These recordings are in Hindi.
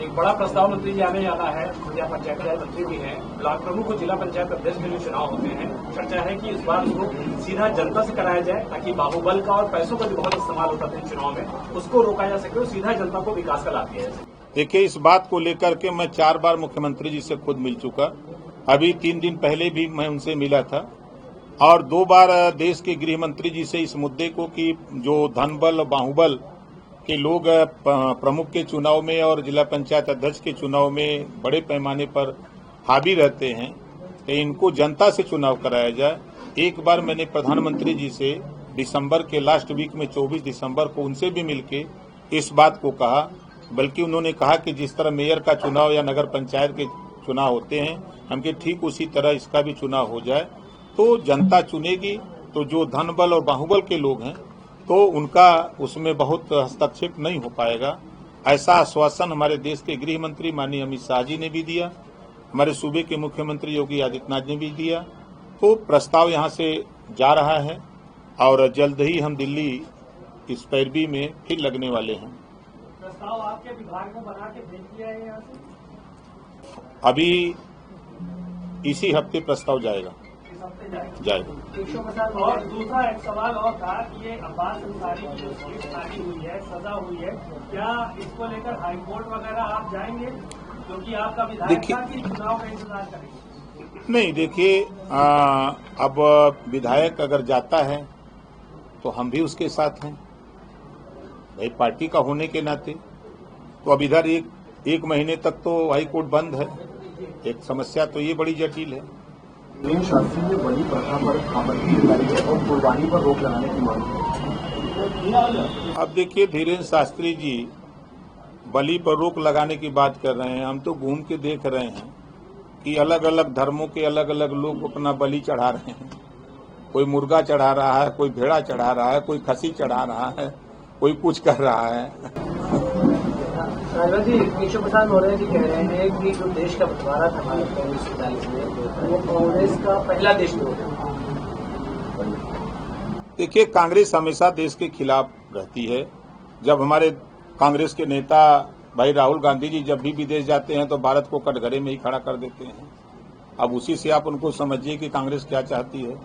एक बड़ा प्रस्ताव मंत्री जी आने जाना है, जिला पंचायत राज मंत्री भी हैं, ब्लॉक प्रमुख और जिला पंचायत अध्यक्ष के लिए चुनाव होते हैं। चर्चा है कि इस बार उसको सीधा जनता से कराया जाए ताकि बाहुबल का और पैसों का जो बहुत इस्तेमाल होता था इन चुनाव में उसको रोका जा सके और सीधा जनता को विकास का लाभ दिया जाए। देखिए, इस बात को लेकर के मैं 4 बार मुख्यमंत्री जी से खुद मिल चुका। अभी 3 दिन पहले भी मैं उनसे मिला था और 2 बार देश के गृह मंत्री जी से इस मुद्दे को कि जो धनबल बाहुबल के लोग प्रमुख के चुनाव में और जिला पंचायत अध्यक्ष के चुनाव में बड़े पैमाने पर हावी रहते हैं, तो इनको जनता से चुनाव कराया जाए। एक बार मैंने प्रधानमंत्री जी से दिसंबर के लास्ट वीक में 24 दिसंबर को उनसे भी मिलके इस बात को कहा, बल्कि उन्होंने कहा कि जिस तरह मेयर का चुनाव या नगर पंचायत के चुनाव होते हैं, हमके ठीक उसी तरह इसका भी चुनाव हो जाए। तो जनता चुनेगी, तो जो धनबल और बाहुबल के लोग हैं तो उनका उसमें बहुत हस्तक्षेप नहीं हो पाएगा। ऐसा आश्वासन हमारे देश के गृह मंत्री माननीय अमित शाह जी ने भी दिया, हमारे सूबे के मुख्यमंत्री योगी आदित्यनाथ ने भी दिया। तो प्रस्ताव यहाँ से जा रहा है और जल्द ही हम दिल्ली इस पैरवी में फिर लगने वाले हैं। प्रस्ताव आपके विभाग में बना के भेज दिया है यहाँ से? अभी इसी हफ्ते प्रस्ताव जाएगा। और दूसरा एक सवाल और था कि ये अब्बास अंसारी की जो सीट खाली हुई है, सजा हुई है, क्या इसको लेकर हाईकोर्ट वगैरह आप जाएंगे, क्योंकि आपका विधायक था कि चुनाव का इंतजार करेंगे? नहीं, देखिए, अब विधायक अगर जाता है तो हम भी उसके साथ हैं भाई, पार्टी का होने के नाते। तो अब इधर एक महीने तक तो हाईकोर्ट बंद है। एक समस्या तो ये बड़ी जटिल है। धीरेन्द्र शास्त्री ने बलि प्रथा पर आपत्ति जताई है और कुर्बानी पर रोक लगाने की मांग की। अब देखिए, धीरेन्द्र शास्त्री जी बलि पर रोक लगाने की बात कर रहे हैं। हम तो घूम के देख रहे हैं कि अलग अलग धर्मों के अलग अलग लोग अपना बलि चढ़ा रहे हैं। कोई मुर्गा चढ़ा रहा है, कोई भेड़ा चढ़ा रहा है, कोई खसी चढ़ा रहा है, कोई कुछ कर रहा है। राजभर जी, केशव प्रसाद मौर्य जी कह रहे हैं कि जो देश का बंटवारा था भारत का 1947 में, वो कांग्रेस का पहला देशद्रोह है। देखिए, कांग्रेस हमेशा देश के खिलाफ रहती है। जब हमारे कांग्रेस के नेता भाई राहुल गांधी जी जब भी विदेश जाते हैं तो भारत को कटघरे में ही खड़ा कर देते हैं। अब उसी से आप उनको समझिए कि कांग्रेस क्या चाहती है।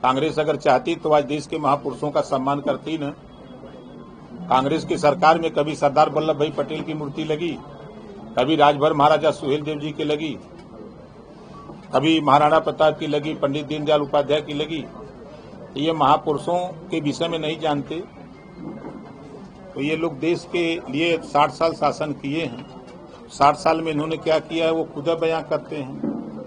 कांग्रेस अगर चाहती तो आज देश के महापुरुषों का सम्मान करती न। कांग्रेस की सरकार में कभी सरदार वल्लभ भाई पटेल की मूर्ति लगी, कभी राजभर महाराजा सुहेलदेव जी की लगी, कभी महाराणा प्रताप की लगी, पंडित दीनदयाल उपाध्याय की लगी। ये महापुरुषों के विषय में नहीं जानते। तो ये लोग देश के लिए 60 साल शासन किए हैं। 60 साल में इन्होंने क्या किया है वो खुद बयां करते हैं।